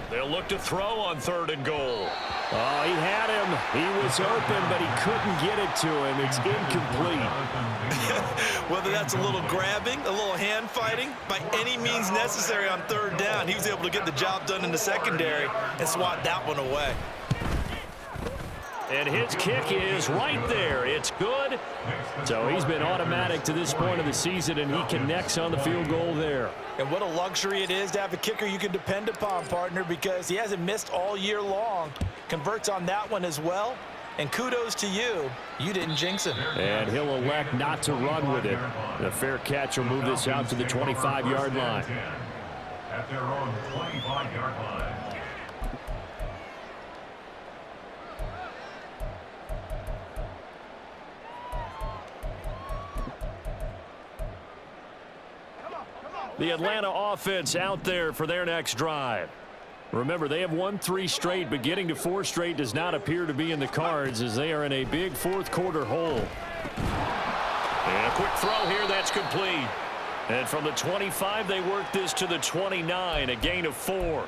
They'll look to throw on third and goal. Oh, he had him. He was open, but he couldn't get it to him. It's incomplete. Whether that's a little grabbing, a little hand fighting, by any means necessary on third down, he was able to get the job done in the secondary and swat that one away. And his kick is right there. It's good. So he's been automatic to this point of the season, and he connects on the field goal there. And what a luxury it is to have a kicker you can depend upon, partner, because he hasn't missed all year long. Converts on that one as well. And kudos to you. You didn't jinx him. And he'll elect not to run with it. The fair catch will move this out to the 25-yard line. At their own 25-yard line. The Atlanta offense out there for their next drive. Remember, they have won 3 straight, but getting to 4 straight does not appear to be in the cards as they are in a big fourth quarter hole. And a quick throw here, that's complete. And from the 25, they work this to the 29, a gain of 4.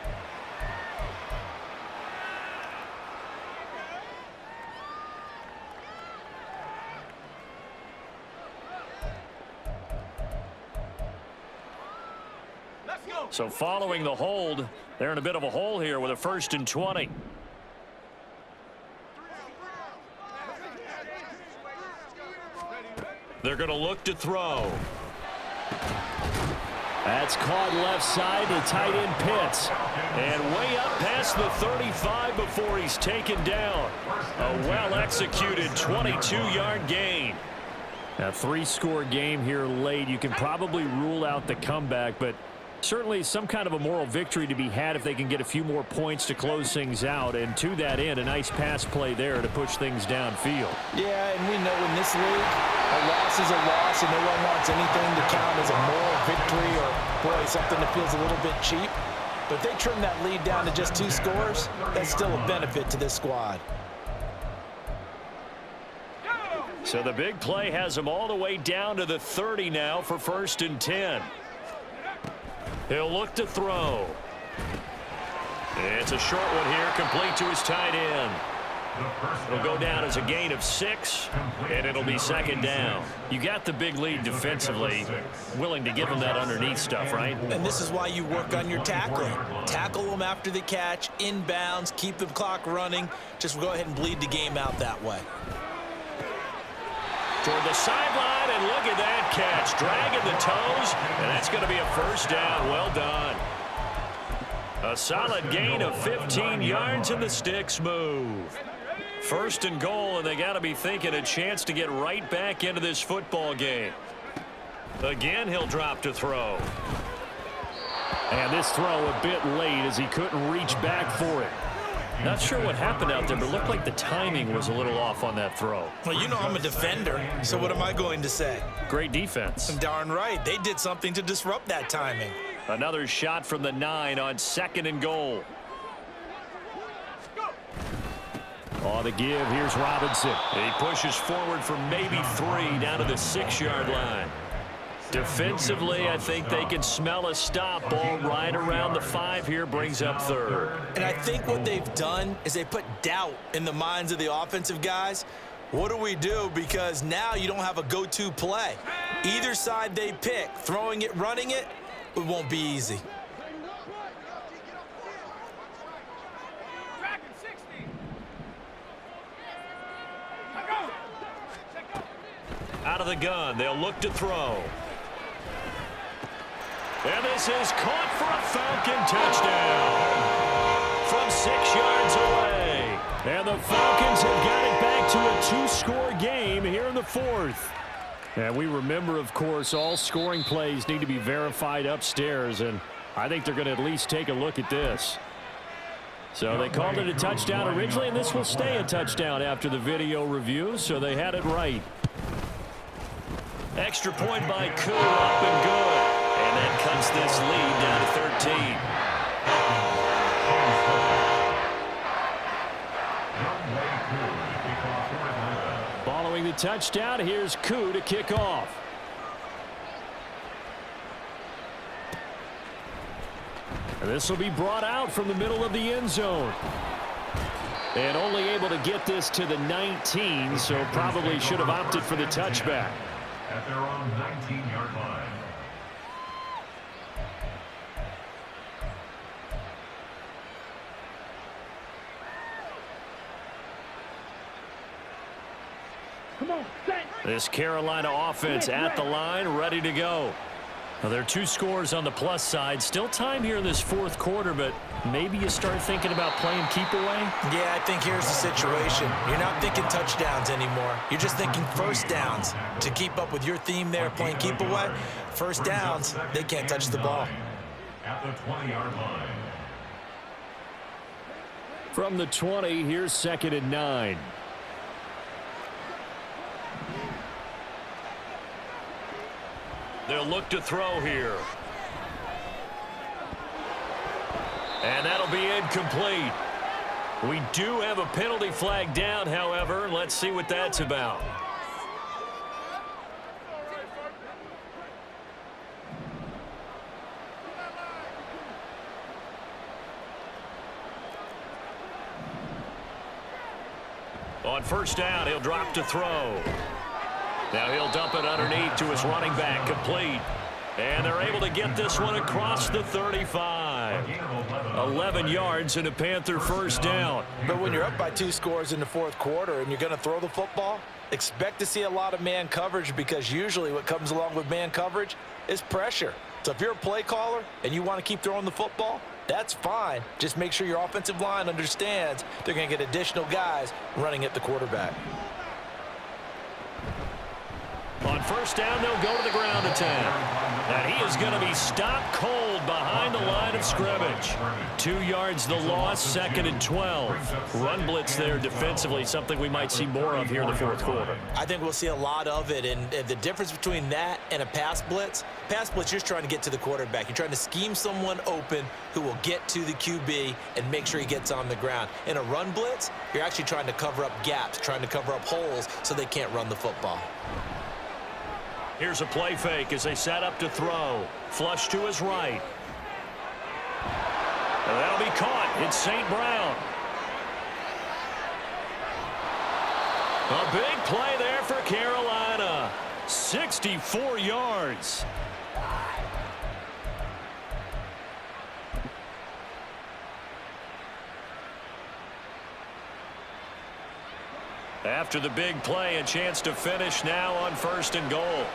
So following the hold, they're in a bit of a hole here with a 1st and 20. They're going to look to throw. That's caught left side to tight end Pitts. And way up past the 35 before he's taken down. A well-executed 22-yard gain. A 3-score game here late. You can probably rule out the comeback, but certainly some kind of a moral victory to be had if they can get a few more points to close things out. And to that end, a nice pass play there to push things downfield. Yeah, and we know in this league, a loss is a loss, and no one wants anything to count as a moral victory or, boy, something that feels a little bit cheap. But if they trim that lead down to just 2 scores, that's still a benefit to this squad. So the big play has them all the way down to the 30 now for 1st and 10. He'll look to throw. It's a short one here, complete to his tight end. It'll go down as a gain of 6, and it'll be 2nd down. You got the big lead defensively, willing to give them that underneath stuff, right? And this is why you work on your tackling. Tackle them after the catch, inbounds, keep the clock running. Just go ahead and bleed the game out that way. Toward the sideline, and look at that catch. Dragging the toes, and that's going to be a 1st down. Well done. A solid gain of 15 yards, and the sticks move. 1st and goal, and they got to be thinking a chance to get right back into this football game. Again, he'll drop to throw. And this throw a bit late as he couldn't reach back for it. Not sure what happened out there, but it looked like the timing was a little off on that throw. Well, you know I'm a defender, so what am I going to say? Great defense. Darn right. They did something to disrupt that timing. Another shot from the 9 on 2nd and goal. On the give, here's Robinson. He pushes forward for maybe 3 down to the 6-yard line. Defensively, I think they can smell a stop ball right around the 5 here, brings up 3rd. And I think what they've done is they put doubt in the minds of the offensive guys. What do we do? Because now you don't have a go-to play. Either side they pick, throwing it, running it, it won't be easy. Out of the gun, they'll look to throw. And this is caught for a Falcon touchdown from 6 yards away. And the Falcons have got it back to a 2-score game here in the 4th. And we remember, of course, all scoring plays need to be verified upstairs, and I think they're going to at least take a look at this. So they called it a touchdown originally, and this will stay a touchdown after the video review, so they had it right. Extra point by Koo, up and good. And that cuts this lead down to 13. Following the touchdown, here's Koo to kick off. And this will be brought out from the middle of the end zone. And only able to get this to the 19, so probably should have opted for the touchback. At their own 19-yard line. Come on, set. This Carolina offense at the line, ready to go. Now, there are 2 scores on the plus side. Still time here in this 4th quarter, but maybe you start thinking about playing keep away? Yeah, I think here's the situation. You're not thinking touchdowns anymore. You're just thinking 1st downs. To keep up with your theme there, playing keep away, 1st downs, they can't touch the ball. At the 20-yard line. From the 20, here's 2nd and 9. They'll look to throw here. And that'll be incomplete. We do have a penalty flag down, however. Let's see what that's about. On first down, he'll drop to throw. Now he'll dump it underneath to his running back, complete. And they're able to get this one across the 35. 11 yards and a Panther first down. But when you're up by 2 scores in the fourth quarter and you're going to throw the football, expect to see a lot of man coverage, because usually what comes along with man coverage is pressure. So if you're a play caller and you want to keep throwing the football, that's fine. Just make sure your offensive line understands they're going to get additional guys running at the quarterback. On first down, they'll go to the ground attack. And he is going to be stopped cold behind the line of scrimmage. 2 yards the loss, 2nd and 12. Run blitz there defensively, something we might see more of here in the fourth quarter. I think we'll see a lot of it, and the difference between that and a pass blitz, you're just trying to get to the quarterback. You're trying to scheme someone open who will get to the QB and make sure he gets on the ground. In a run blitz, you're actually trying to cover up gaps, trying to cover up holes so they can't run the football. Here's a play fake as they set up to throw. Flush to his right. And that'll be caught. It's St. Brown. A big play there for Carolina. 64 yards. After the big play, a chance to finish now on 1st and goal.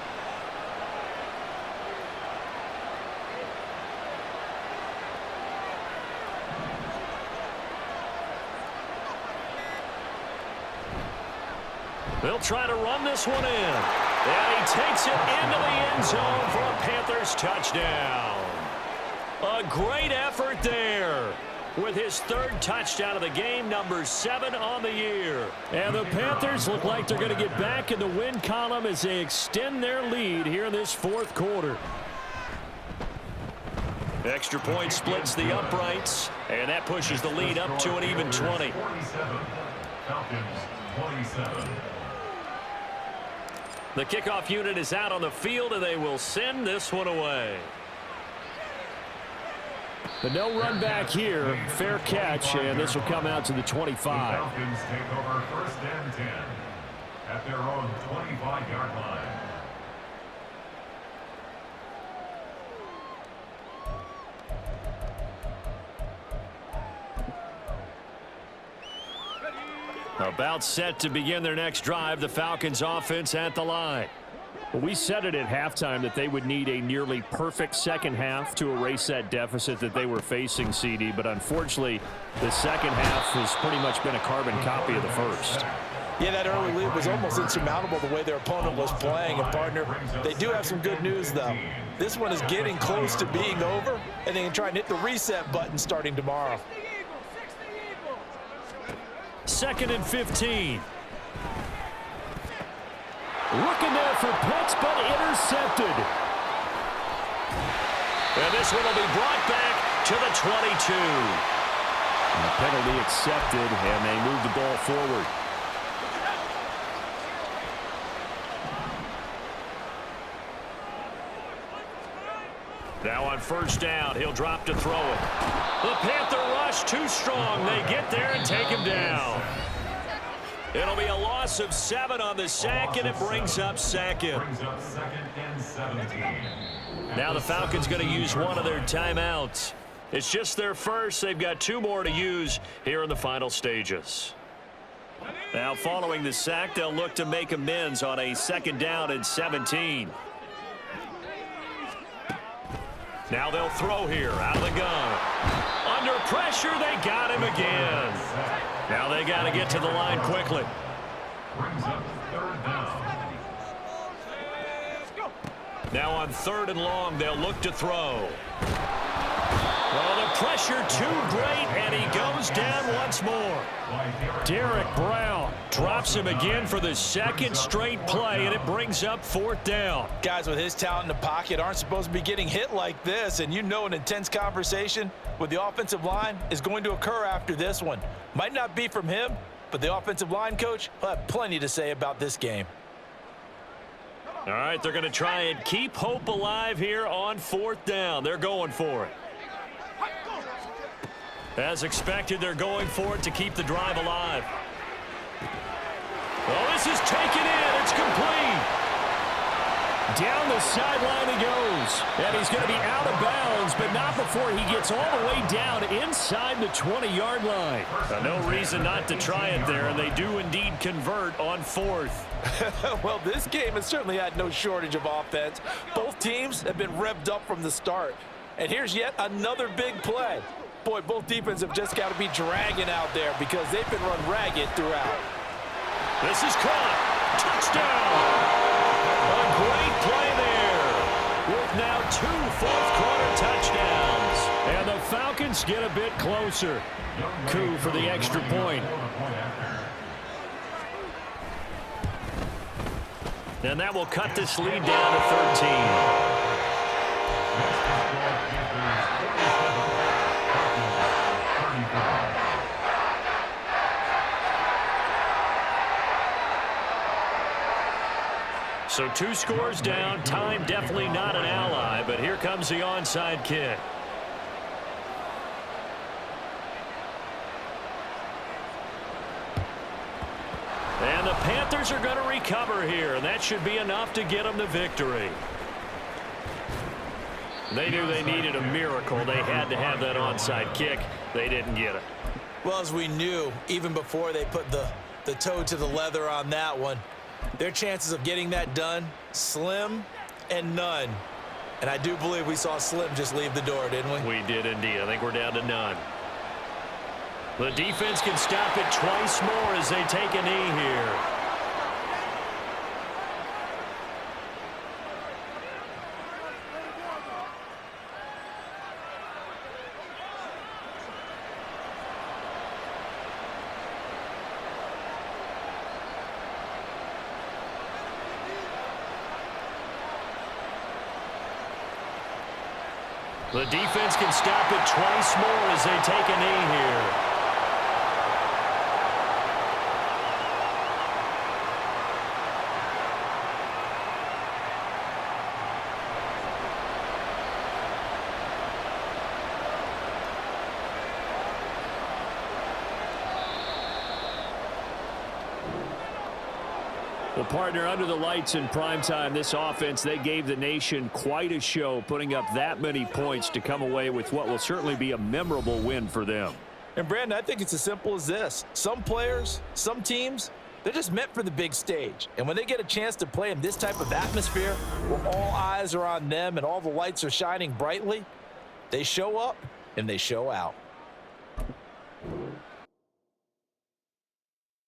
They'll try to run this one in. And he takes it into the end zone for a Panthers touchdown. A great effort there with his 3rd touchdown of the game, number 7 on the year. And the Panthers look like they're going to get back in the win column as they extend their lead here in this fourth quarter. Extra point splits the uprights, and that pushes the lead up to an even 20. 47. Falcons 27. The kickoff unit is out on the field, and they will send this one away. But no run back here. Fair catch, and this will come out to the 25. The Falcons take over 1st and 10 at their own 25-yard line. About set to begin their next drive, the Falcons offense at the line. We said it at halftime that they would need a nearly perfect second half to erase that deficit that they were facing, CD, but unfortunately the second half has pretty much been a carbon copy of the first. Yeah, that early lead was almost insurmountable the way their opponent was playing. And, partner, they do have some good news, though. This one is getting close to being over, and they can try and hit the reset button starting tomorrow. 2nd and 15. Looking there for Pitts, but intercepted. And this one will be brought back to the 22. And the penalty accepted, and they move the ball forward. Now on first down, he'll drop to throw it. The Panther rush too strong. They get there and take him down. It'll be a loss of 7 on the sack, and it brings up 2nd. Now the Falcons going to use one of their timeouts. It's just their first. They've got 2 more to use here in the final stages. Now following the sack, they'll look to make amends on a 2nd down and 17. Now they'll throw here out of the gun. Under pressure, they got him again. Now they got to get to the line quickly. Brings up 3rd down. Now on 3rd and long, they'll look to throw. Well, the pressure too great, and he goes down once more. Derek Brown drops him again for the second straight play, and it brings up 4th down. Guys with his talent in the pocket aren't supposed to be getting hit like this, and you know an intense conversation with the offensive line is going to occur after this one. Might not be from him, but the offensive line coach will have plenty to say about this game. All right, they're going to try and keep hope alive here on 4th down. They're going for it. As expected, they're going for it to keep the drive alive. Well, this is taken in. It's complete. Down the sideline he goes. And he's going to be out of bounds, but not before he gets all the way down inside the 20-yard line. No reason not to try it there, and they do indeed convert on 4th. Well, this game has certainly had no shortage of offense. Both teams have been revved up from the start. And here's yet another big play. Boy, both defenses have just got to be dragging out there because they've been run ragged throughout. This is caught. Touchdown. A great play there with now 2 fourth-quarter touchdowns. And the Falcons get a bit closer. Coup for the extra point. And that will cut this lead down to 13. So 2 scores down. Time definitely not an ally, but here comes the onside kick. And the Panthers are going to recover here, and that should be enough to get them the victory. They knew they needed a miracle. They had to have that onside kick. They didn't get it. Well, as we knew, even before they put the toe to the leather on that one, their chances of getting that done, slim and none. And I do believe we saw Slim just leave the door, didn't we? We did indeed. I think we're down to none. The defense can stop it twice more as they take a knee here. The defense can stop it twice more as they take a knee here. Well, partner, under the lights in primetime, this offense, they gave the nation quite a show, putting up that many points to come away with what will certainly be a memorable win for them. And, Brandon, I think it's as simple as this. Some players, some teams, they're just meant for the big stage. And when they get a chance to play in this type of atmosphere where all eyes are on them and all the lights are shining brightly, they show up and they show out.